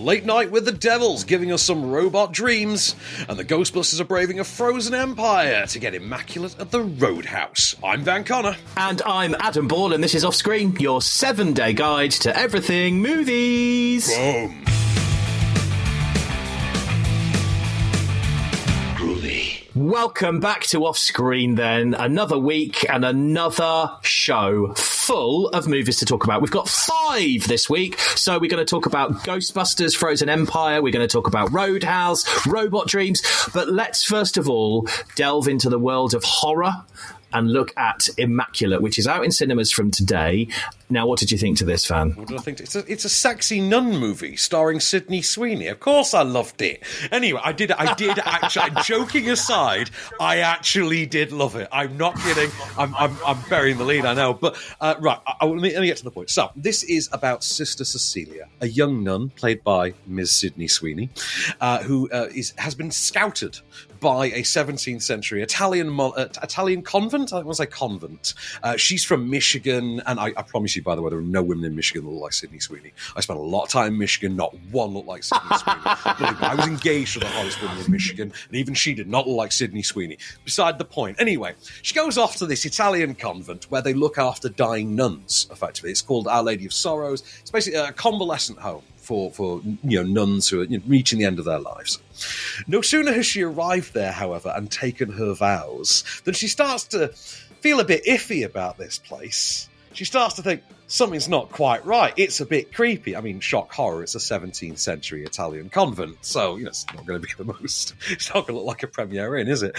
late night with the devils giving us some robot dreams, and the Ghostbusters are braving a frozen empire to get Immaculate at the Roadhouse. I'm Van Connor. And I'm Adam Ball, and this is Offscreen, your 7-day guide to everything movies. Boom. Welcome back to Offscreen then. Another week and another show full of movies to talk about. We've got 5 this week. So we're going to talk about Ghostbusters, Frozen Empire. We're going to talk about Roadhouse, Robot Dreams. But let's first of all delve into the world of horror and look at Immaculate, which is out in cinemas from today. Now, what did you think to this, Van? What did I think? It's a sexy nun movie starring Sydney Sweeney. Of course I loved it. Anyway, I did actually, joking aside, I actually did love it. I'm not kidding. I'm burying the lead, I know. But, right, let me get to the point. So, this is about Sister Cecilia, a young nun played by Ms. Sydney Sweeney, who has been scouted by a 17th century Italian convent. I want to say convent. She's from Michigan, and I promise you, by the way, there are no women in Michigan that look like Sydney Sweeney. I spent a lot of time in Michigan, not one looked like Sydney Sweeney. I was engaged to the hottest woman in Michigan, and even she did not look like Sydney Sweeney. Beside the point. Anyway, she goes off to this Italian convent where they look after dying nuns, effectively. It's called Our Lady of Sorrows. It's basically a convalescent home for nuns who are reaching the end of their lives. No sooner has she arrived there, however, and taken her vows, than she starts to feel a bit iffy about this place. She starts to think, something's not quite right. It's a bit creepy. I mean, shock horror, it's a 17th century Italian convent, so it's not going to be the most... It's not going to look like a Premier Inn, is it?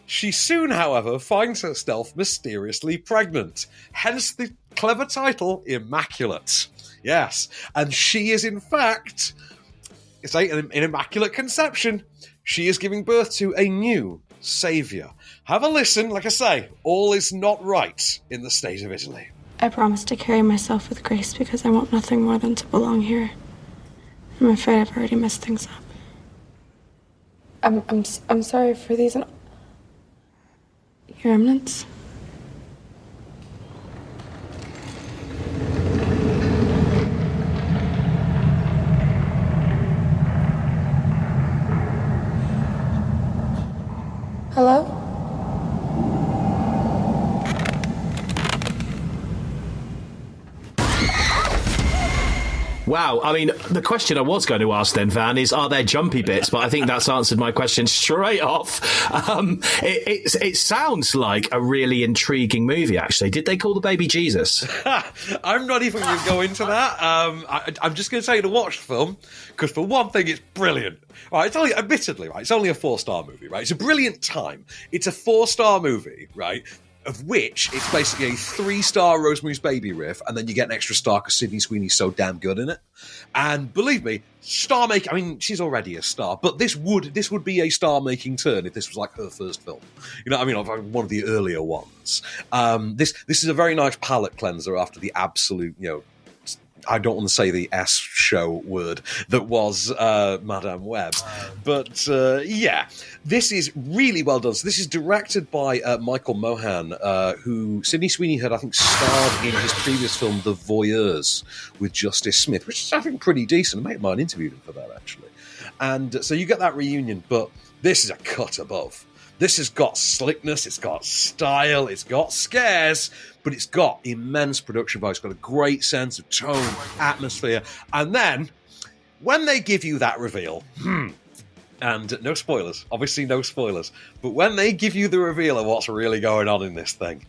She soon, however, finds herself mysteriously pregnant. Hence the clever title, Immaculate. Yes, and she is, in fact, it's an immaculate conception. She is giving birth to a new saviour. Have a listen. Like I say, all is not right in the state of Italy. I promise to carry myself with grace because I want nothing more than to belong here. I'm afraid I've already messed things up. I'm sorry for these. Your Eminence? Hello? Wow, I mean, the question I was going to ask then, Van, is are there jumpy bits? But I think that's answered my question straight off. It sounds like a really intriguing movie, actually. Did they call the baby Jesus? I'm not even going to go into that. I'm just going to tell you to watch the film, because for one thing, it's brilliant. Right, it's only, admittedly, right, it's only a 4-star movie, right? It's a brilliant time. It's a 4-star movie, right? Of which it's basically a 3-star Rosemary's Baby riff, and then you get an extra star because Sydney Sweeney's so damn good in it. And believe me, star-making, I mean, she's already a star, but this would be a star-making turn if this was like her first film. You know what I mean? One of the earlier ones. This is a very nice palate cleanser after the absolute, I don't want to say the S show word that was Madame Web. But, yeah, this is really well done. So this is directed by Michael Mohan, who Sydney Sweeney had, I think, starred in his previous film, The Voyeurs, with Justice Smith, which is, I think, pretty decent. A mate of mine interviewed him for that, actually. And so you get that reunion, but this is a cut above. This has got slickness, it's got style, it's got scares, but it's got immense production value. It's got a great sense of tone, atmosphere. And then, when they give you that reveal, and no spoilers, obviously no spoilers, but when they give you the reveal of what's really going on in this thing,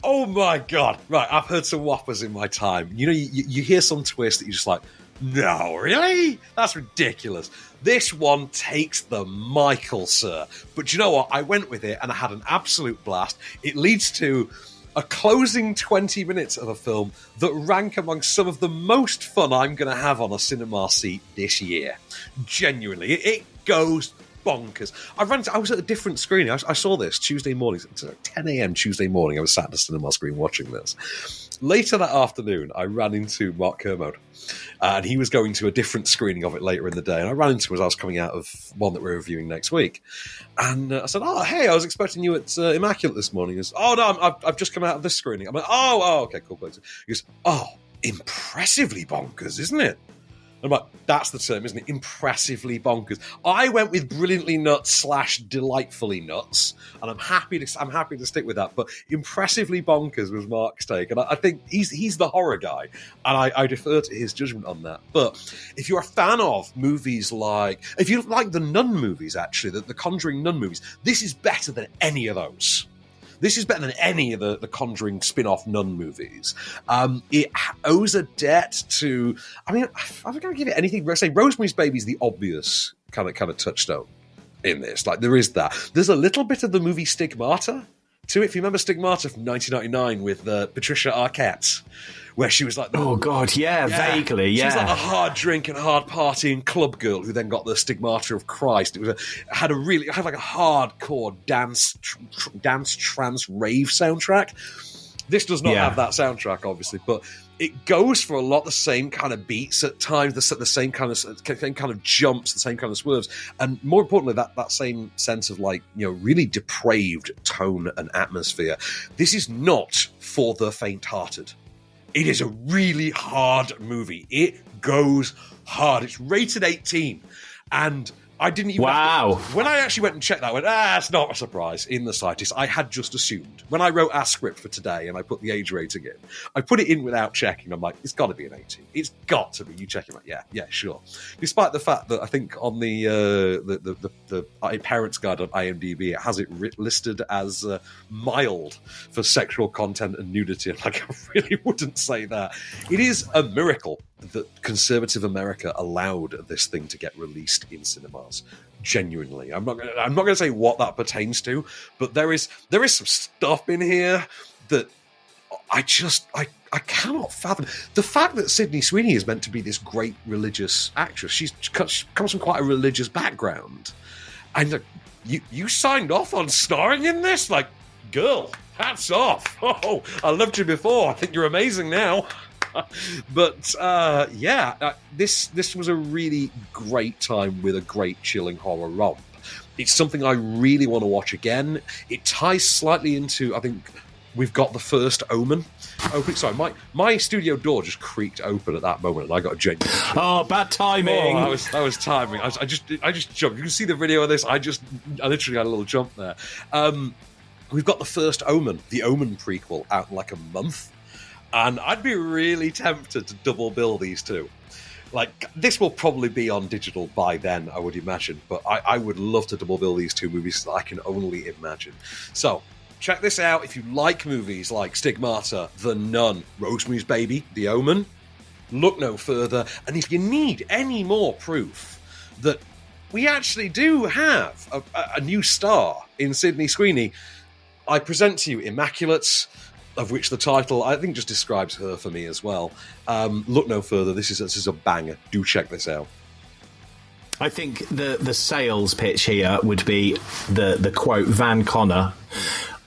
oh my God. Right, I've heard some whoppers in my time. You hear some twist that you're just like, no, really? That's ridiculous. This one takes the Michael, sir. But you know what? I went with it and I had an absolute blast. It leads to a closing 20 minutes of a film that rank among some of the most fun I'm going to have on a cinema seat this year. Genuinely. It goes bonkers. I was at a different screening. I saw this Tuesday morning. It's like 10 a.m. Tuesday morning. I was sat at the cinema screen watching this. Later that afternoon, I ran into Mark Kermode. And he was going to a different screening of it later in the day. And I ran into him as I was coming out of one that we're reviewing next week. And I said, oh, hey, I was expecting you at Immaculate this morning. He goes, oh, no, I've just come out of this screening. I'm like, oh, okay, cool. He goes, oh, impressively bonkers, isn't it? I'm like, that's the term, isn't it? Impressively bonkers. I went with brilliantly nuts / delightfully nuts, and I'm happy to stick with that. But impressively bonkers was Mark's take, and I think he's the horror guy, and I defer to his judgment on that. But if you're a fan of movies if you like the Nun movies, actually, the Conjuring Nun movies, this is better than any of those. This is better than any of the Conjuring spin-off Nun movies. It owes a debt to... I mean, I'm going to give it anything. I say Rosemary's Baby is the obvious kind of touchstone in this. Like, there is that. There's a little bit of the movie Stigmata to it. If you remember Stigmata from 1999 with Patricia Arquette, where she was like... vaguely, yeah. She was like a hard drinking, hard partying club girl who then got the stigmata of Christ. It had like a hardcore dance trance rave soundtrack. This does not have that soundtrack, obviously, but it goes for a lot the same kind of beats at times, the same kind of jumps, the same kind of swerves, and more importantly, that same sense of really depraved tone and atmosphere. This is not for the faint-hearted. It is a really hard movie. It goes hard. It's rated 18. And I didn't even... Wow. When I actually went and checked that, I went, it's not a surprise in the slightest. I had just assumed. When I wrote our script for today and I put the age rating in, I put it in without checking. I'm like, it's got to be an 18. It's got to be. You check it, like, yeah, sure. Despite the fact that I think on the Parents Guide on IMDb, it has it listed as mild for sexual content and nudity. I'm like, I really wouldn't say that. It is a miracle that conservative America allowed this thing to get released in cinemas. Genuinely, I'm not going to say what that pertains to, but there is some stuff in here that I cannot fathom. The fact that Sydney Sweeney is meant to be this great religious actress, she comes from quite a religious background, and you signed off on starring in this, like, girl, hats off. Oh, I loved you before. I think you're amazing now. But this was a really great time with a great chilling horror romp. It's something I really want to watch again. It ties slightly into, I think, we've got the first Omen opening. Sorry, my studio door just creaked open at that moment, and I got a genuine shock. Oh, bad timing! Oh, that was timing. I just jumped. You can see the video of this. I literally had a little jump there. We've got the first Omen, the Omen prequel, out in like a month. And I'd be really tempted to double bill these two. Like, this will probably be on digital by then, I would imagine. But I would love to double bill these two movies that I can only imagine. So, check this out. If you like movies like Stigmata, The Nun, Rosemary's Baby, The Omen, look no further. And if you need any more proof that we actually do have a new star in Sydney Sweeney, I present to you Immaculate, of which the title, I think, just describes her for me as well. Look no further. This is a banger. Do check this out. I think the sales pitch here would be the quote, Van Connor,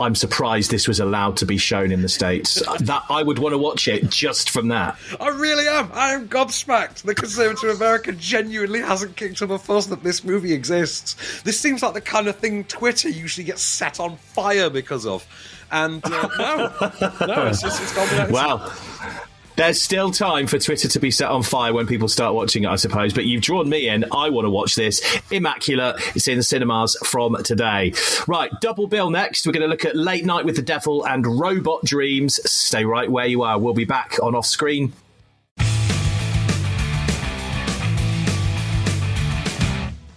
I'm surprised this was allowed to be shown in the States. That I would want to watch it just from that. I really am. I am gobsmacked. The conservative America genuinely hasn't kicked up a fuss that this movie exists. This seems like the kind of thing Twitter usually gets set on fire because of. And no, it's gone without. Well, there's still time for Twitter to be set on fire when people start watching it, I suppose. But you've drawn me in. I want to watch this. Immaculate. It's in cinemas from today. Right, double bill next. We're going to look at Late Night with the Devil and Robot Dreams. Stay right where you are. We'll be back on Off Screen.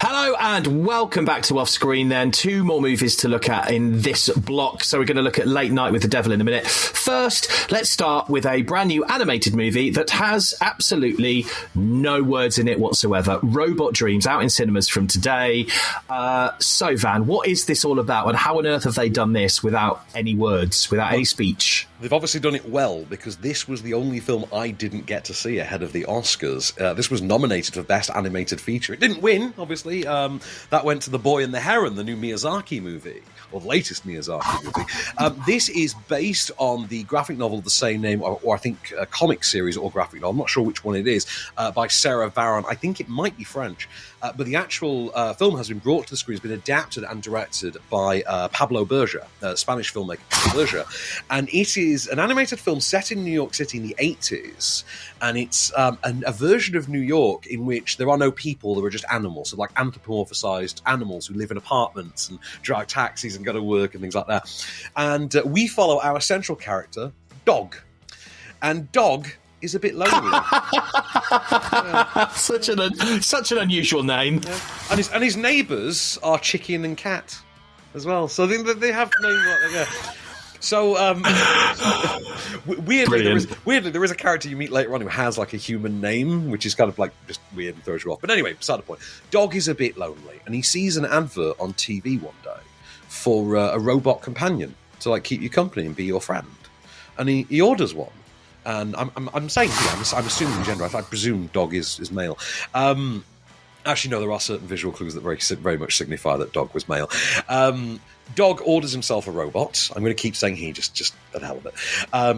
Hello and welcome back to Off Screen then. Two more movies to look at in this block. So we're going to look at Late Night with the Devil in a minute. First, let's start with a brand new animated movie that has absolutely no words in it whatsoever. Robot Dreams, out in cinemas from today. So Van, what is this all about, and how on earth have they done this without any words, without any speech? They've obviously done it well, because this was the only film I didn't get to see ahead of the Oscars. This was nominated for Best Animated Feature. It didn't win, obviously. That went to The Boy and the Heron, the new Miyazaki movie. or the latest Miyazaki movie. This is based on the graphic novel of the same name, or I think a comic series or graphic novel, I'm not sure which one it is, by Sarah Varon. I think it might be French. But the actual film has been brought to the screen, has been adapted and directed by Pablo Berger, Spanish filmmaker Pablo Berger. And it is an animated film set in New York City in the 80s. And it's a version of New York in which there are no people, there are just animals. So like anthropomorphized animals who live in apartments and drive taxis and go to work and things like that. And we follow our central character, Dog. And Dog is a bit lonely. Such an unusual name. Yeah. And his neighbours are Chicken and Cat as well. So they have names like that. Yeah. So weirdly, there is a character you meet later on who has like a human name, which is kind of like just weird and throws you off. But anyway, beside the point. Dog is a bit lonely, and he sees an advert on TV one day for a robot companion to like keep you company and be your friend, and he orders one. And I'm saying here, I'm assuming gender. I presume Dog is male. Actually, no, there are certain visual clues that very much signify that Dog was male. Dog orders himself a robot. I'm going to keep saying he, just for the hell of it.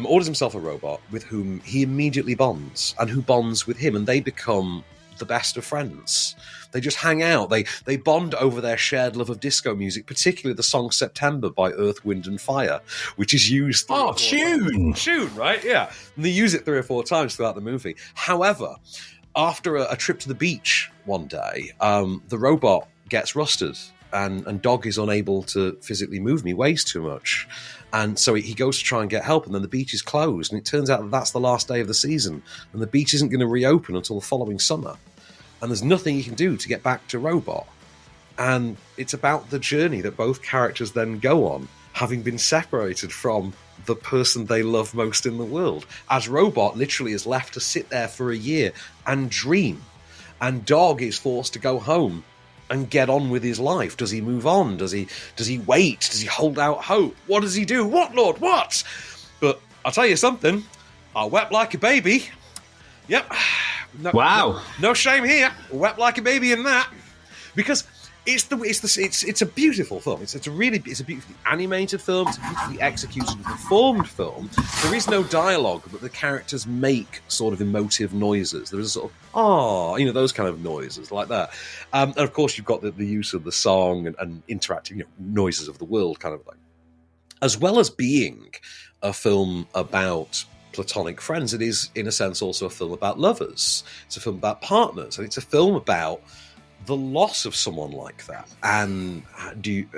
Orders himself a robot with whom he immediately bonds, and who bonds with him, and they become the best of friends. They just hang out. They bond over their shared love of disco music, particularly the song September by Earth, Wind and Fire, which is used... Tune, right? Yeah. And they use it 3 or 4 times throughout the movie. However, after a trip to the beach one day, the robot gets rusted, and Dog is unable to physically move him. He weighs too much. And so he goes to try and get help, and then the beach is closed, and it turns out that that's the last day of the season, and the beach isn't going to reopen until the following summer. And there's nothing you can do to get back to Robot. And it's about the journey that both characters then go on, having been separated from the person they love most in the world. As Robot literally is left to sit there for a year and dream. And Dog is forced to go home and get on with his life. Does he move on? Does he wait? Does he hold out hope? What does he do? What, Lord? What? But I'll tell you something. I wept like a baby. Yep. Wow. No shame here. Wept like a baby in that. Because it's a beautiful film. It's a beautifully animated film. It's a beautifully executed and performed film. There is no dialogue, but the characters make sort of emotive noises. There is a sort of those kind of noises like that. And of course, you've got the use of the song and interactive noises of the world, kind of like, as well as being a film about platonic friends. It is, in a sense, also a film about lovers. It's a film about partners, and it's a film about the loss of someone like that, and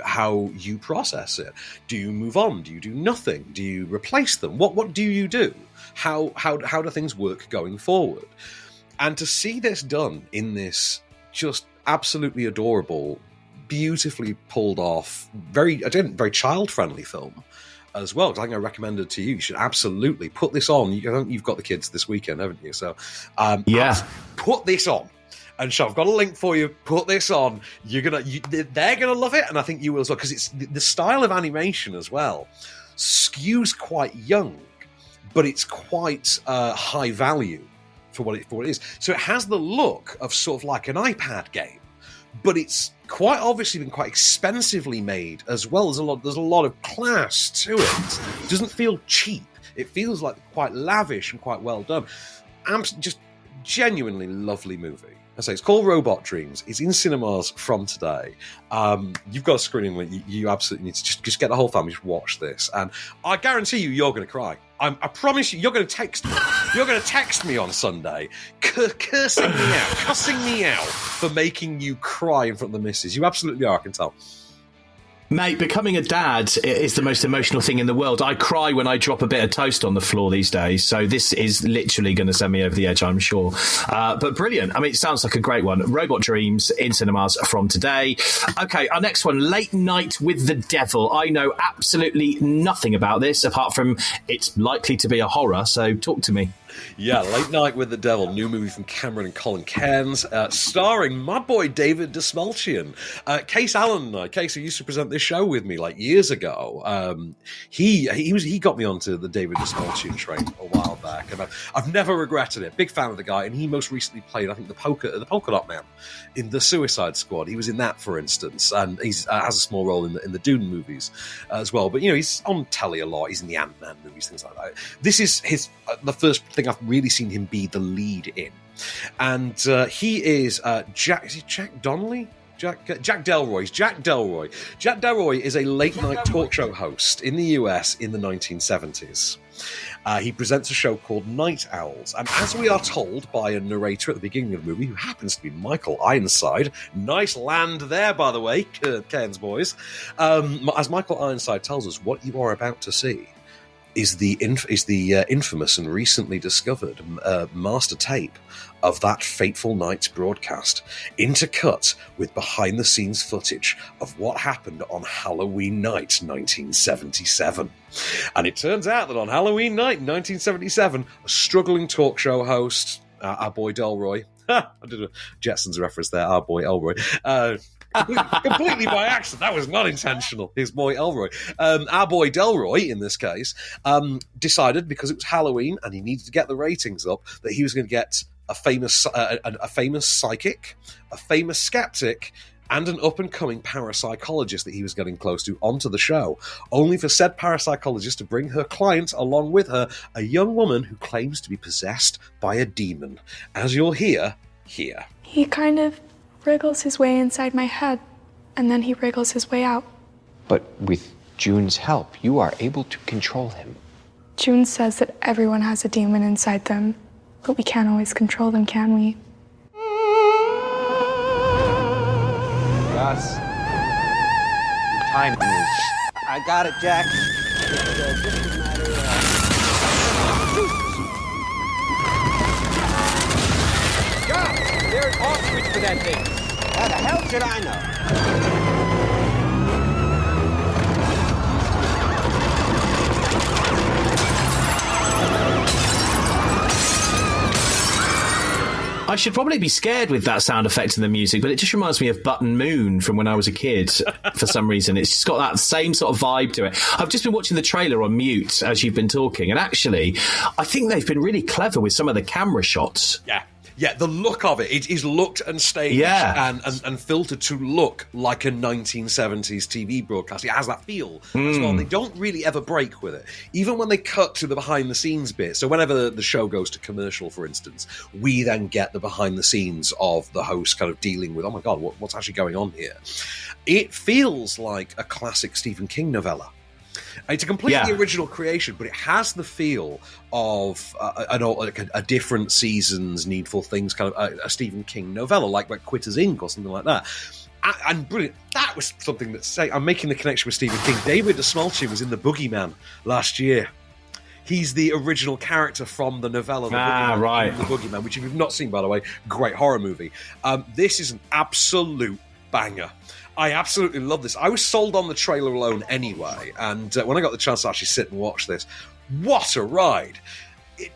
how you process it. Do you move on? Do you do nothing? Do you replace them? What do you do? How do things work going forward? And to see this done in this just absolutely adorable, beautifully pulled off, very child-friendly film as well, because I think I recommend it to you. You should absolutely put this on. You've got the kids this weekend, haven't you? So put this on. And so I've got a link for you. Put this on. They're gonna love it, and I think you will as well, because it's the style of animation as well skews quite young, but it's quite high value for what it is. So it has the look of sort of like an iPad game, but it's quite obviously been quite expensively made as well. There's a lot of class to it. It doesn't feel cheap. It feels like quite lavish and quite well done. Just genuinely lovely movie. I say it's called Robot Dreams. It's in cinemas from today. You've got a screening link. You absolutely need to just get the whole family to watch this, and I guarantee you're going to cry. I promise you're going to text me. You're going to text me on Sunday, cussing me out for making you cry in front of the missus. You absolutely are. I can tell. Mate, becoming a dad is the most emotional thing in the world. I cry when I drop a bit of toast on the floor these days, so this is literally going to send me over the edge, I'm sure. But brilliant. I mean, it sounds like a great one. Robot Dreams in cinemas from today. Okay, our next one, Late Night with the Devil. I know absolutely nothing about this, apart from it's likely to be a horror, so talk to me. Yeah, Late Night with the Devil, new movie from Cameron and Colin Cairns, starring my boy David Dastmalchian. Case Allen and I, Case, who used to present this show with me like years ago, he got me onto the David Dastmalchian train a while back, and I've never regretted it. Big fan of the guy, and he most recently played, I think, the Polka Dot Man in the Suicide Squad. He was in that, for instance, and he has a small role in the Dune movies as well. But he's on telly a lot. He's in the Ant-Man movies, things like that. This is the first thing I've really seen him be the lead in, and he is Jack Donnelly. Jack Delroy. Jack Delroy. Jack Delroy is a late-night talk show host in the US in the 1970s. He presents a show called Night Owls, and as we are told by a narrator at the beginning of the movie, who happens to be Michael Ironside, nice land there, by the way, Cairns boys, as Michael Ironside tells us, what you are about to see is the infamous and recently discovered master tape of that fateful night's broadcast, intercut with behind-the-scenes footage of what happened on Halloween night 1977. And it turns out that on Halloween night 1977, a struggling talk show host, our boy Delroy, I did a Jetsons reference there, our boy Elroy, completely by accident. That was not intentional. His boy Elroy. Our boy Delroy, in this case, decided, because it was Halloween and he needed to get the ratings up, that he was going to get a famous psychic, a famous skeptic, and an up-and-coming parapsychologist that he was getting close to onto the show, only for said parapsychologist to bring her client along with her, a young woman who claims to be possessed by a demon. As you'll hear here. He kind of wriggles his way inside my head, and then he wriggles his way out. But with June's help, you are able to control him. June says that everyone has a demon inside them, but we can't always control them, can we? Gus, time is... I got it, Jack. It's just a matter of... Gus, there's ostrich for that thing. How the hell should I know? I should probably be scared with that sound effect in the music, but it just reminds me of Button Moon from when I was a kid for some reason. It's just got that same sort of vibe to it. I've just been watching the trailer on mute as you've been talking, and actually, I think they've been really clever with some of the camera shots. Yeah, the look of it is looked and staged and filtered to look like a 1970s TV broadcast. It has that feel as well. They don't really ever break with it. Even when they cut to the behind-the-scenes bit, so whenever the show goes to commercial, for instance, we then get the behind-the-scenes of the host kind of dealing with, oh my God, what's actually going on here? It feels like a classic Stephen King novella. It's a completely original creation, but it has the feel of a different season's Needful Things, kind of a Stephen King novella, like Quitter's Inc. or something like that. And brilliant. That was something that, say, I'm making the connection with Stephen King. David Dastmalchian was in The Boogeyman last year. He's the original character from the novella The Boogeyman, which if you've not seen, by the way, great horror movie. This is an absolute banger. I absolutely love this. I was sold on the trailer alone anyway, and when I got the chance to actually sit and watch this, what a ride!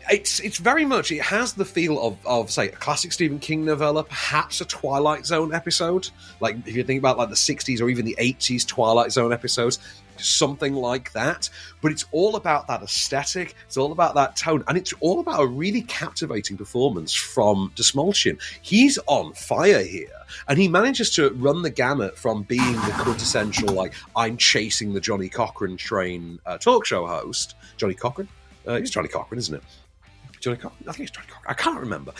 It's very much, it has the feel of say, a classic Stephen King novella, perhaps a Twilight Zone episode. Like, if you think about like the 60s or even the 80s Twilight Zone episodes, something like that. But it's all about that aesthetic, it's all about that tone, and it's all about a really captivating performance from Dastmalchian. He's on fire here. And he manages to run the gamut from being the quintessential, like, I'm chasing the Johnny Cochran train talk show host. Johnny Cochran? It's Johnny Cochran, isn't it? Johnny Cochran? I think it's Johnny Cochran. I can't remember.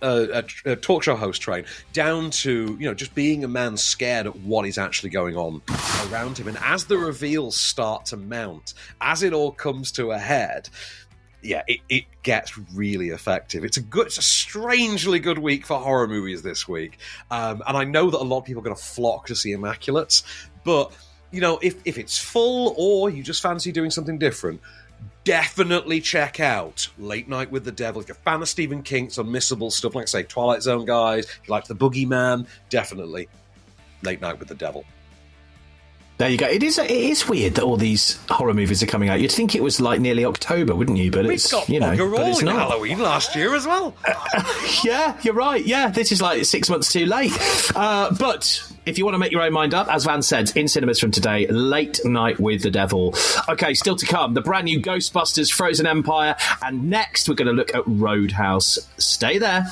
A talk show host train, down to, just being a man scared at what is actually going on around him. And as the reveals start to mount, as it all comes to a head, it gets really effective. It's a strangely good week for horror movies this week. And I know that a lot of people are going to flock to see Immaculate, but, if it's full or you just fancy doing something different, definitely check out Late Night with the Devil. If you're a fan of Stephen King, it's unmissable stuff, like, say, Twilight Zone guys. If you like The Boogeyman, definitely Late Night with the Devil. There you go. It is weird that all these horror movies are coming out. You'd think it was like nearly October, wouldn't you? But it's, got you know, but it's in not. Halloween last year as well. Yeah, you're right. Yeah, this is like 6 months too late. But if you want to make your own mind up, as Van said, in cinemas from today, Late Night with the Devil. Okay, still to come, the brand new Ghostbusters Frozen Empire, and next we're going to look at Roadhouse. Stay there.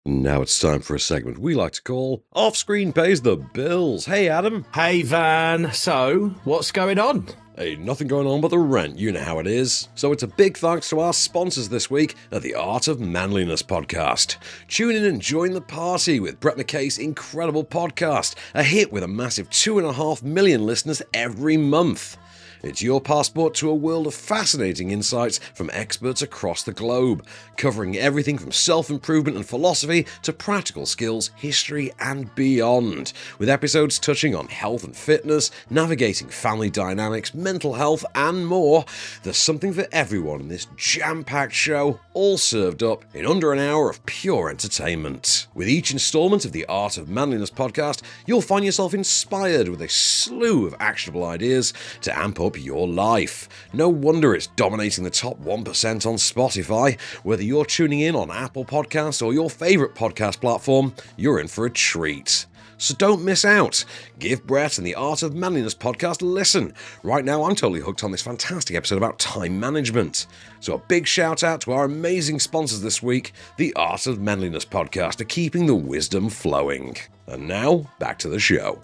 Now it's time for a segment we like to call Off-Screen Pays the Bills. Hey, Adam. Hey, Van. So, what's going on? Hey, nothing going on but the rent, you know how it is. So it's a big thanks to our sponsors this week at the Art of Manliness podcast. Tune in and join the party with Brett McKay's incredible podcast, a hit with a massive 2.5 million listeners every month. It's your passport to a world of fascinating insights from experts across the globe, covering everything from self-improvement and philosophy to practical skills, history, and beyond, with episodes touching on health and fitness, navigating family dynamics, mental health, and more. There's something for everyone in this jam-packed show, all served up in under an hour of pure entertainment. With each installment of the Art of Manliness podcast, you'll find yourself inspired with a slew of actionable ideas to amp up your life. No wonder it's dominating the top 1% on Spotify. Whether you're tuning in on Apple Podcasts or your favourite podcast platform, you're in for a treat. So don't miss out. Give Brett and the Art of Manliness podcast a listen. Right now, I'm totally hooked on this fantastic episode about time management. So a big shout out to our amazing sponsors this week, the Art of Manliness podcast, are keeping the wisdom flowing. And now, back to the show.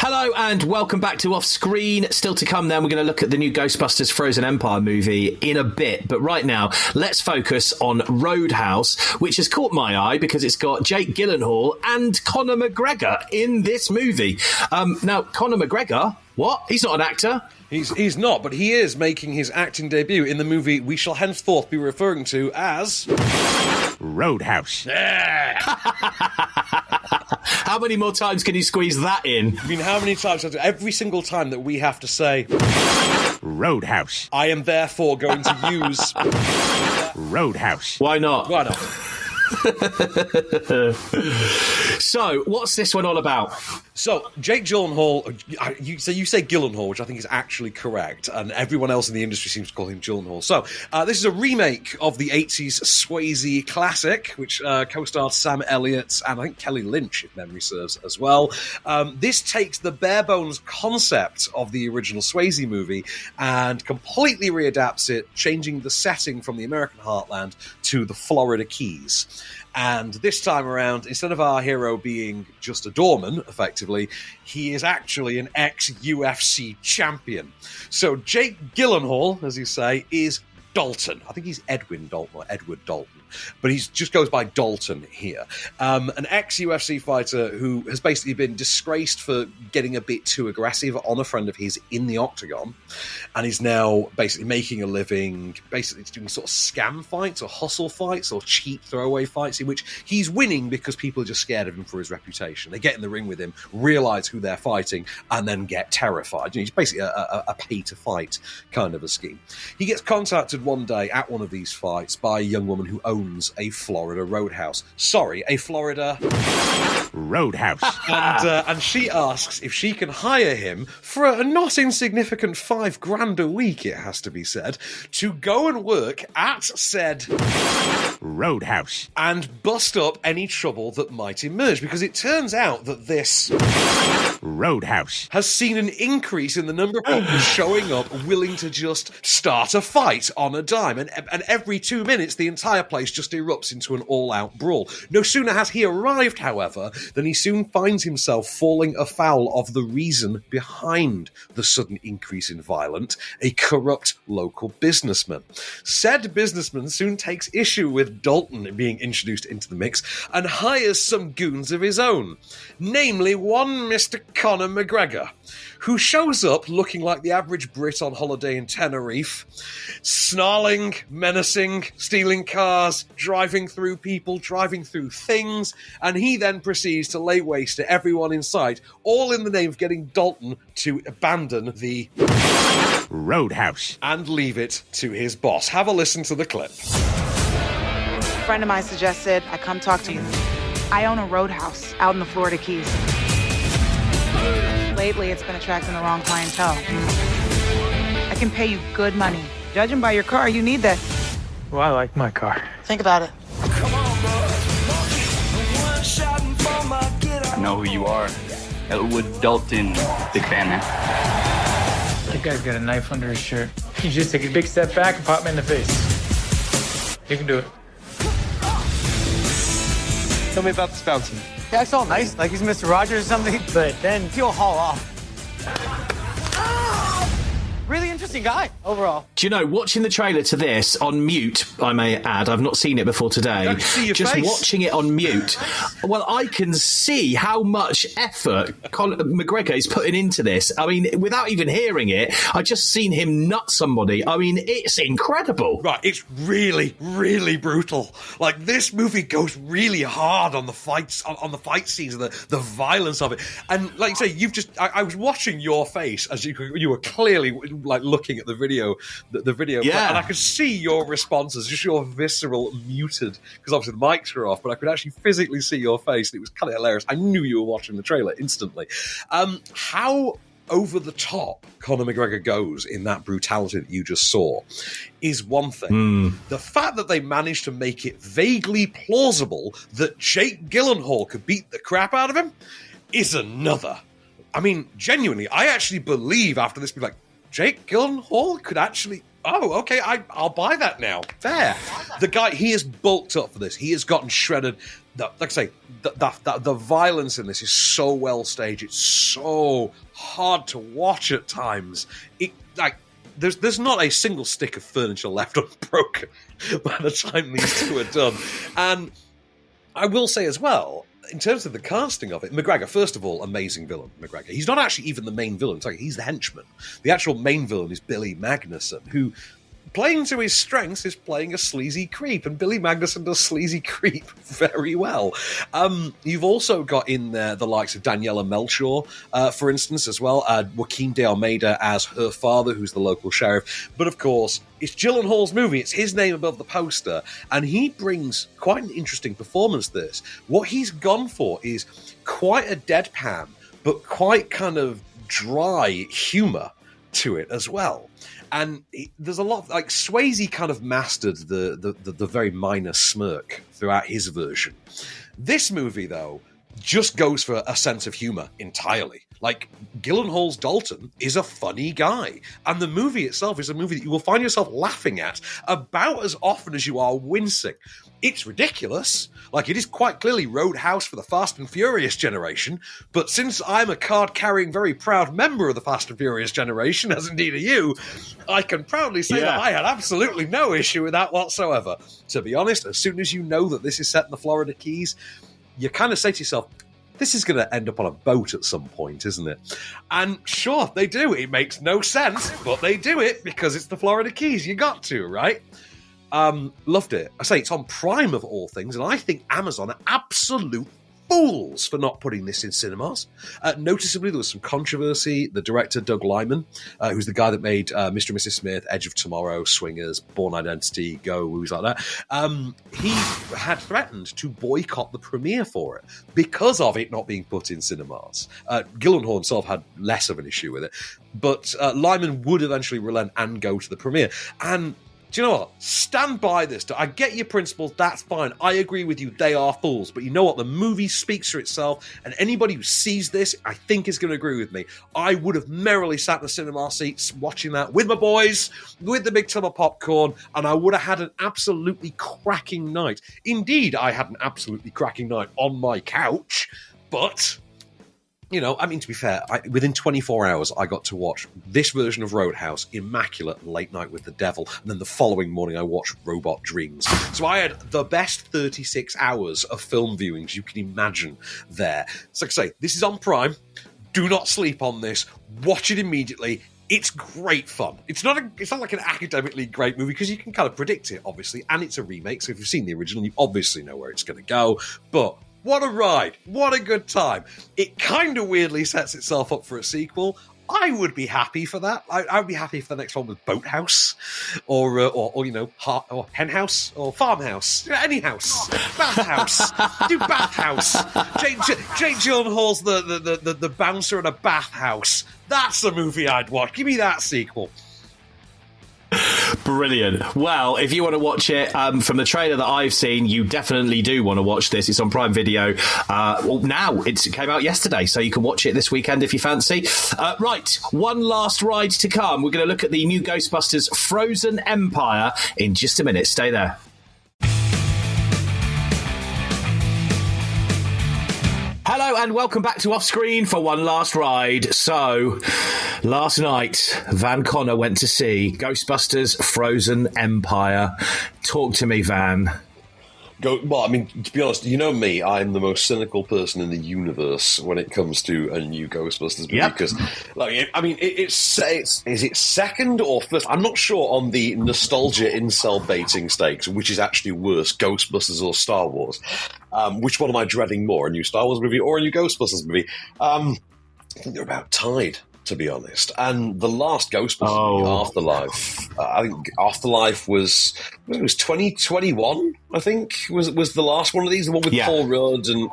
Hello and welcome back to Off Screen. Still to come then, we're going to look at the new Ghostbusters Frozen Empire movie in a bit. But right now, let's focus on Roadhouse, which has caught my eye because it's got Jake Gyllenhaal and Conor McGregor in this movie. Now, Conor McGregor, what? He's not an actor. He's not, but he is making his acting debut in the movie we shall henceforth be referring to as Roadhouse. Yeah. How many more times can you squeeze that in? I mean, how many times? Every single time that we have to say Roadhouse. I am therefore going to use Roadhouse. Why not? Why not? So, what's this one all about? So, Jake Gyllenhaal, you say Gyllenhaal, which I think is actually correct, and everyone else in the industry seems to call him Gyllenhaal. So, this is a remake of the 80s Swayze classic, which co-starred Sam Elliott and I think Kelly Lynch, if memory serves, as well. This takes the bare-bones concept of the original Swayze movie and completely readapts it, changing the setting from the American heartland to the Florida Keys. And this time around, instead of our hero being just a doorman, effectively, he is actually an ex-UFC champion. So Jake Gyllenhaal, as you say, is Dalton. I think he's Edwin Dalton or Edward Dalton, but he just goes by Dalton here. An ex-UFC fighter who has basically been disgraced for getting a bit too aggressive on a friend of his in the octagon, and is now basically making a living, basically doing sort of scam fights or hustle fights or cheap throwaway fights in which he's winning because people are just scared of him for his reputation. They get in the ring with him, realise who they're fighting, and then get terrified. You know, he's basically a pay-to-fight kind of a scheme. He gets contacted one day at one of these fights by a young woman who owns a Florida roadhouse. Sorry, a Florida Roadhouse. And she asks if she can hire him for a not insignificant $5,000 a week, it has to be said, to go and work at said Roadhouse. and bust up any trouble that might emerge, because it turns out that this Roadhouse has seen an increase in the number of people showing up willing to just start a fight on a dime. And every 2 minutes, the entire place just erupts into an all-out brawl. No sooner has he arrived, however, than he soon finds himself falling afoul of the reason behind the sudden increase in violence, a corrupt local businessman. Said businessman soon takes issue with Dalton being introduced into the mix and hires some goons of his own, namely one Mr. Conor McGregor, who shows up looking like the average Brit on holiday in Tenerife, snarling, menacing, stealing cars, driving through people, driving through things, and he then proceeds to lay waste to everyone in sight, all in the name of getting Dalton to abandon the Roadhouse and leave it to his boss. Have a listen to the clip. A friend of mine suggested I come talk to you. I own a roadhouse out in the Florida Keys. Lately, it's been attracting the wrong clientele. I can pay you good money. Judging by your car, you need that. Well, I like my car. Think about it. I know who you are. Elwood Dalton. Big fan, man. That guy's got a knife under his shirt. You just take a big step back and pop me in the face. You can do it. Tell me about this fountain. Yeah, it's all nice, like he's Mr. Rogers or something, but then he'll haul off. Really interesting guy, overall. Do you know, watching the trailer to this on mute, I may add, I've not seen it before today. Just face. Watching it on mute, well, I can see how much effort McGregor is putting into this. I mean, without even hearing it, I just seen him nut somebody. I mean, it's incredible. Right, it's really, really brutal. Like, this movie goes really hard on the fights, on the fight scenes, and the violence of it. And like you say, I was watching your face as you were clearly like looking at the video, yeah. and I could see your responses, just your visceral muted, because obviously the mics were off, but I could actually physically see your face, and it was kind of hilarious. I knew you were watching the trailer instantly. How over the top Conor McGregor goes in that brutality that you just saw is one thing. The fact that they managed to make it vaguely plausible that Jake Gyllenhaal could beat the crap out of him is another. I mean, genuinely, I actually believe after this, be like, Jake Gyllenhaal could actually... Oh, okay, I'll buy that now. Fair. The guy, he is bulked up for this. He has gotten shredded. Like I say, the violence in this is so well staged. It's so hard to watch at times. There's not a single stick of furniture left unbroken by the time these two are done. And I will say as well, in terms of the casting of it, McGregor, first of all, amazing villain, McGregor. He's not actually even the main villain. He's the henchman. The actual main villain is Billy Magnuson, who, playing to his strengths, is playing a sleazy creep, and Billy Magnuson does sleazy creep very well. You've also got in there the likes of Daniela Melchior, for instance, as well. Joaquin de Almeida as her father, who's the local sheriff. But of course, it's Gyllenhaal's movie. It's his name above the poster, and he brings quite an interesting performance to this. What he's gone for is quite a deadpan, but quite kind of dry humour to it as well. And there's a lot, like, Swayze kind of mastered the very minor smirk throughout his version. This movie, though, just goes for a sense of humour entirely. Like, Gyllenhaal's Dalton is a funny guy. And the movie itself is a movie that you will find yourself laughing at about as often as you are wincing. It's ridiculous. Like, it is quite clearly Roadhouse for the Fast and Furious generation. But since I'm a card-carrying, very proud member of the Fast and Furious generation, as indeed are you, I can proudly say that I had absolutely no issue with that whatsoever. To be honest, as soon as you know that this is set in the Florida Keys, you kind of say to yourself, this is going to end up on a boat at some point, isn't it? And sure, they do. It makes no sense, but they do it because it's the Florida Keys. You got to, right? Loved it. I say it's on Prime of all things, and I think Amazon are absolute fools for not putting this in cinemas. Noticeably, there was some controversy. The director, Doug Liman, who's the guy that made Mr. and Mrs. Smith, Edge of Tomorrow, Swingers, Born Identity, Go, movies like that, he had threatened to boycott the premiere for it because of it not being put in cinemas. Gyllenhaal himself had less of an issue with it, but Liman would eventually relent and go to the premiere. And do you know what? Stand by this. I get your principles. That's fine. I agree with you. They are fools. But you know what? The movie speaks for itself. And anybody who sees this, I think, is going to agree with me. I would have merrily sat in the cinema seats watching that with my boys, with the big tub of popcorn, and I would have had an absolutely cracking night. Indeed, I had an absolutely cracking night on my couch. But, you know, I mean, to be fair, within 24 hours, I got to watch this version of Roadhouse, Immaculate, and Late Night with the Devil, and then the following morning I watched Robot Dreams. So I had the best 36 hours of film viewings you can imagine there. So like I say, this is on Prime. Do not sleep on this. Watch it immediately. It's great fun. It's not like an academically great movie because you can kind of predict it, obviously, and it's a remake, so if you've seen the original, you obviously know where it's going to go, but what a ride. What a good time. It kind of weirdly sets itself up for a sequel. I would be happy for that. I would be happy if the next one was Boathouse, or or Hen House, or Farmhouse, any house, Bathhouse. Do Bathhouse. Jake Gyllenhaal's the bouncer in a bathhouse. That's the movie I'd watch. Give me that sequel. Brilliant. Well, if you want to watch it, from the trailer that I've seen, you definitely do want to watch this. It's on Prime Video. Now, it came out yesterday, so you can watch it this weekend if you fancy. Right, one last ride to come. We're going to look at the new Ghostbusters Frozen Empire in just a minute. Stay there. Hello and welcome back to Offscreen for one last ride. So, last night, Van Connor went to see Ghostbusters Frozen Empire. Talk to me, Van. Well, I mean, to be honest, you know me, I'm the most cynical person in the universe when it comes to a new Ghostbusters movie. Yep. Because, like, I mean, is it second or first? I'm not sure on the nostalgia incel baiting stakes, which is actually worse, Ghostbusters or Star Wars. Which one am I dreading more, a new Star Wars movie or a new Ghostbusters movie? I think they're about tied, to be honest. And the last Ghostbusters movie, Afterlife, I think Afterlife was 2021, I think, was the last one of these, the one with Paul Rudd, and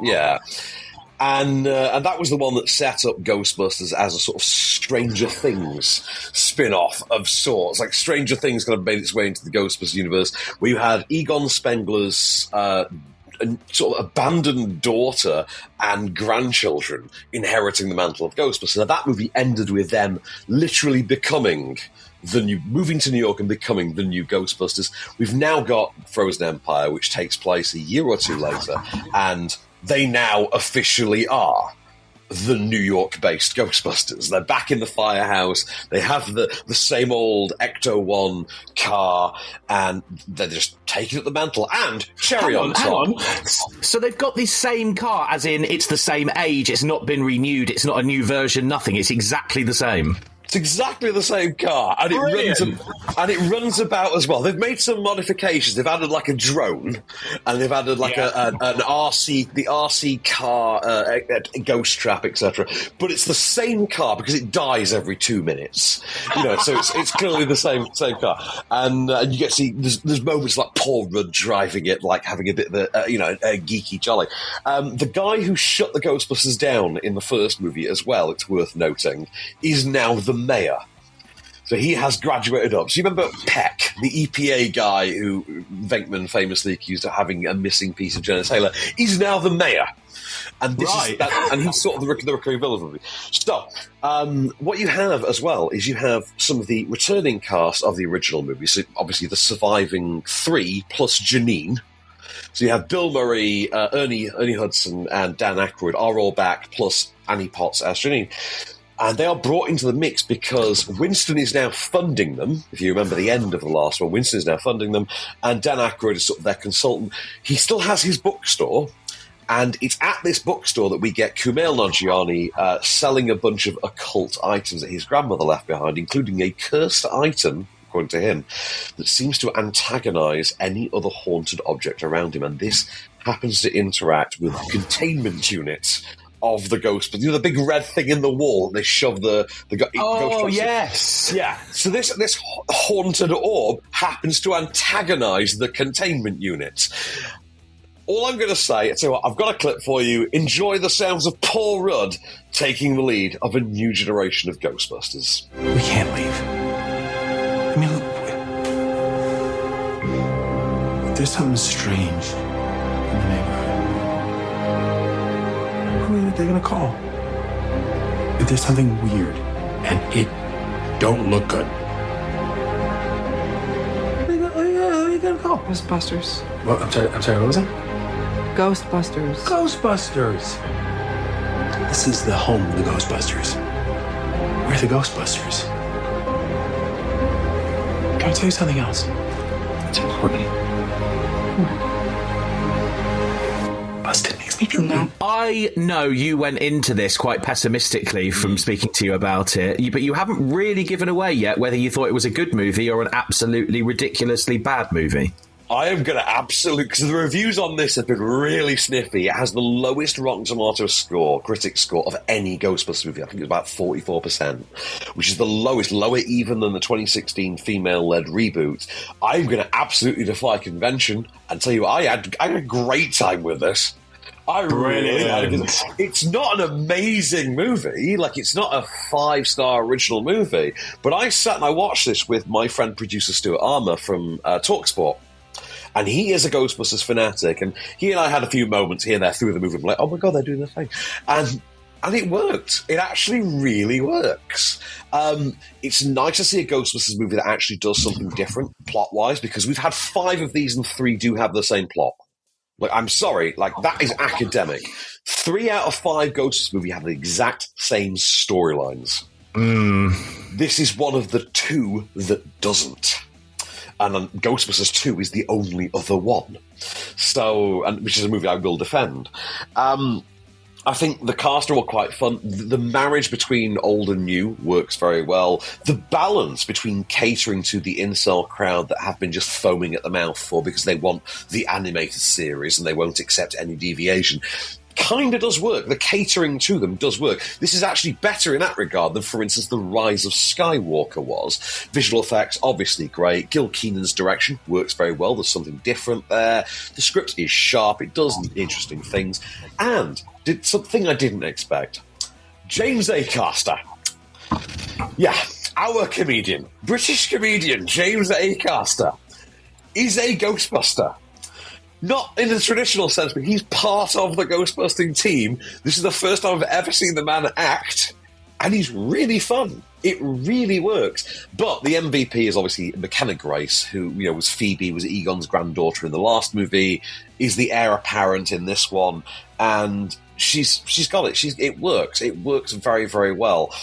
and that was the one that set up Ghostbusters as a sort of Stranger Things spin-off of sorts. Like, Stranger Things kind of made its way into the Ghostbusters universe, where you had Egon Spengler's a sort of abandoned daughter and grandchildren inheriting the mantle of Ghostbusters. Now, that movie ended with them literally becoming moving to New York and becoming the new Ghostbusters. We've now got Frozen Empire, which takes place a year or two later, and they now officially are the New York-based Ghostbusters. They're back in the firehouse. They have the same old Ecto-1 car, and they're just taking up the mantle. And cherry on top. Hang on. So they've got the same car, as in it's the same age, it's not been renewed, it's not a new version, nothing. It's exactly the same. It's exactly the same car, and it runs about as well. They've made some modifications. They've added like a drone, and they've added like an RC car, ghost trap, etc. But it's the same car because it dies every 2 minutes. You know, so it's clearly the same car. And you get to see there's moments like Paul Rudd driving it, like having a bit of a geeky jolly. The guy who shut the Ghostbusters down in the first movie as well, it's worth noting, is now the mayor. So he has graduated up. So you remember Peck, the EPA guy who Venkman famously accused of having a missing piece of genitalia? He's now the mayor. And this is and he's sort of the recurring villain of the movie. So, what you have as well is you have some of the returning cast of the original movie. So obviously the surviving three plus Janine. So you have Bill Murray, Ernie Hudson, and Dan Aykroyd are all back, plus Annie Potts as Janine. And they are brought into the mix because Winston is now funding them. If you remember the end of the last one, Winston is now funding them, and Dan Aykroyd is sort of their consultant. He still has his bookstore, and it's at this bookstore that we get Kumail Nanjiani selling a bunch of occult items that his grandmother left behind, including a cursed item, according to him, that seems to antagonize any other haunted object around him. And this happens to interact with containment units of the Ghostbusters. You know, the big red thing in the wall, they shove the Ghostbusters. Yes. Yeah. So this haunted orb happens to antagonize the containment units. All I'm going to say, I'll tell you what, I've got a clip for you. Enjoy the sounds of Paul Rudd taking the lead of a new generation of Ghostbusters. We can't leave. I mean, look, there's something strange in the neighborhood. Who are they going to call? If there's something weird, and it don't look good. Who are you going to call? Ghostbusters. Well, I'm sorry, what was it? Ghostbusters. Ghostbusters! This is the home of the Ghostbusters. We're the Ghostbusters. Can I tell you something else? It's important. Busted makes me feel good. I know you went into this quite pessimistically from speaking to you about it, but you haven't really given away yet whether you thought it was a good movie or an absolutely ridiculously bad movie. I am going to absolutely, because the reviews on this have been really sniffy. It has the lowest Rotten Tomatoes score, critic score, of any Ghostbusters movie. I think it's about 44%, which is the lowest, lower even than the 2016 female-led reboot. I'm going to absolutely defy convention and tell you I had a great time with this. I really had it. It's not an amazing movie, like it's not a 5-star original movie, but I sat and I watched this with my friend producer Stuart Armour from TalkSport. And he is a Ghostbusters fanatic, and he and I had a few moments here and there through the movie. I'm like, oh my God, they're doing their thing. And it worked. It actually really works. It's nice to see a Ghostbusters movie that actually does something different plot-wise, because we've had 5 of these and 3 do have the same plot. Like, I'm sorry, like, that is academic. 3 out of 5 Ghostbusters movies have the exact same storylines. This is one of the 2 that doesn't. And Ghostbusters 2 is the only other one. So, and which is a movie I will defend. I think the cast are all quite fun. The marriage between old and new works very well. The balance between catering to the incel crowd that have been just foaming at the mouth for because they want the animated series and they won't accept any deviation kind of does work. The catering to them does work. This is actually better in that regard than, for instance, The Rise of Skywalker was. Visual effects, obviously great. Gil Keenan's direction works very well. There's something different there. The script is sharp. It does interesting things. And did something I didn't expect. James Acaster. Yeah, our comedian. British comedian James Acaster is a Ghostbuster. Not in the traditional sense, but he's part of the Ghostbusting team. This is the first time I've ever seen the man act, and he's really fun. It really works. But the MVP is obviously McKenna Grace, who was Phoebe, was Egon's granddaughter in the last movie, is the heir apparent in this one, and she's got it. It works. It works very, very well.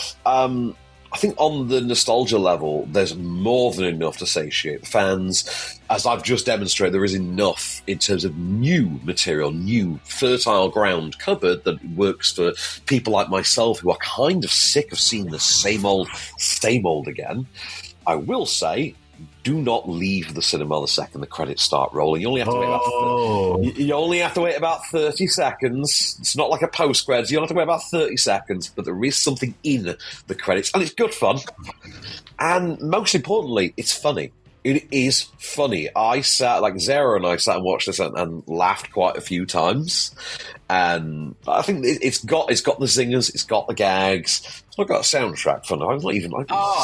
I think on the nostalgia level, there's more than enough to satiate the fans. As I've just demonstrated, there is enough in terms of new material, new fertile ground covered that works for people like myself who are kind of sick of seeing the same old again. I will say, do not leave the cinema the second the credits start rolling. You only have to wait about 30 seconds. It's not like a post-credits. You only have to wait about 30 seconds, but there is something in the credits, and it's good fun. And most importantly, it's funny. It is funny. Zara and I sat and watched this and laughed quite a few times. And I think it's got the zingers, it's got the gags. It's not got a soundtrack for now. I'm not even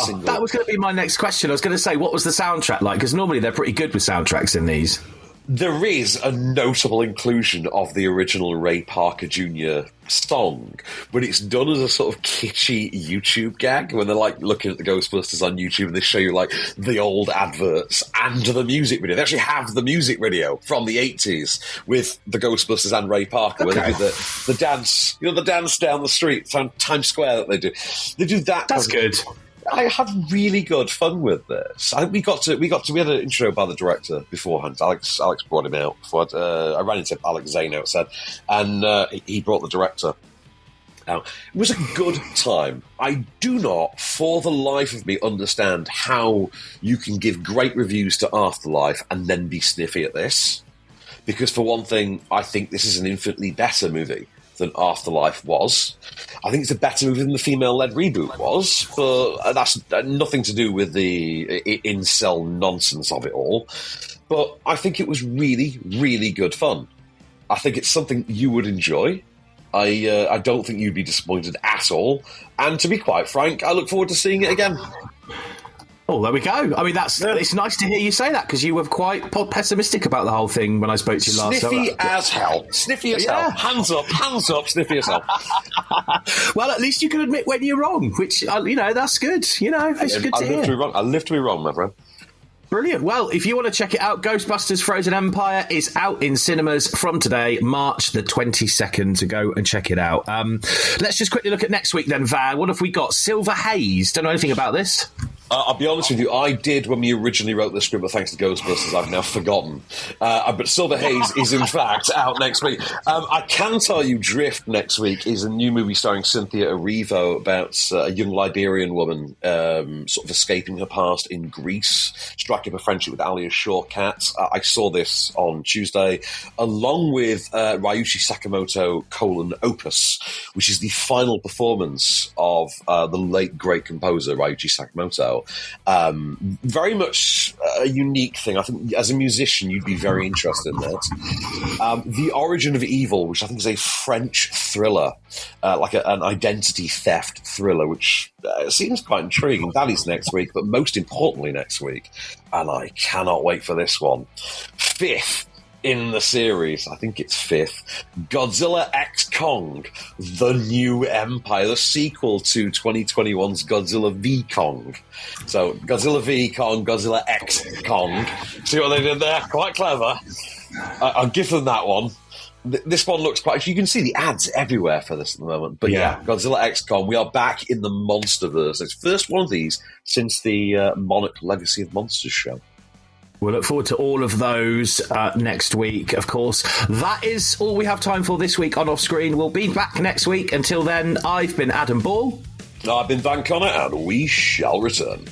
single. That was going to be my next question. I was going to say, what was the soundtrack like? Because normally they're pretty good with soundtracks in these. There is a notable inclusion of the original Ray Parker Jr. song, but it's done as a sort of kitschy YouTube gag when they're like looking at the Ghostbusters on YouTube and they show you like the old adverts and the music video. They actually have the music video from the 80s with the Ghostbusters and Ray Parker where they do the dance, the dance down the street, Times Square that they do. They do that. That's good. I had really good fun with this. We had an intro by the director beforehand. Alex brought him out before. I ran into Alex Zane outside, and he brought the director out. It was a good time. I do not, for the life of me, understand how you can give great reviews to Afterlife and then be sniffy at this. Because for one thing, I think this is an infinitely better movie than Afterlife was. I think it's a better movie than the female-led reboot was, but that's nothing to do with the incel nonsense of it all. But I think it was really, really good fun. I think it's something you would enjoy. I don't think you'd be disappointed at all. And to be quite frank, I look forward to seeing it again. Oh, there we go. I mean, it's nice to hear you say that because you were quite pessimistic about the whole thing when I spoke to you last. Sniffy as hell. Sniffy as hell. Hands up, sniffy as hell. Well, at least you can admit when you're wrong, which, that's good. It's good to hear. I live to be wrong, my friend. Brilliant. Well, if you want to check it out, Ghostbusters Frozen Empire is out in cinemas from today, March the 22nd, to go and check it out. Let's just quickly look at next week then, Van. What have we got? Silver Haze. Don't know anything about this. I'll be honest with you, I did when we originally wrote the script, but thanks to Ghostbusters, I've now forgotten. But Silver Haze is, in fact, out next week. I can tell you Drift next week is a new movie starring Cynthia Erivo about a young Liberian woman sort of escaping her past in Greece, striking up a friendship with Alia Shawkat. I saw this on Tuesday, along with Ryuichi Sakamoto, Opus, which is the final performance of the late great composer Ryuichi Sakamoto. Very much a unique thing. I think as a musician, you'd be very interested in that. The Origin of Evil, which I think is a French thriller, like an identity theft thriller, which seems quite intriguing. That is next week, but most importantly next week, and I cannot wait for this one. Fifth in the series, I think it's fifth, Godzilla x Kong, The New Empire, the sequel to 2021's Godzilla v Kong. So Godzilla v Kong, Godzilla x Kong. See what they did there? Quite clever. I'll give them that one. This one looks quite... You can see the ads everywhere for this at the moment. But yeah, Godzilla x Kong, we are back in the Monsterverse. It's the first one of these since the Monarch Legacy of Monsters show. We'll look forward to all of those next week, of course. That is all we have time for this week on Offscreen. We'll be back next week. Until then, I've been Adam Ball. I've been Van Connor, and we shall return.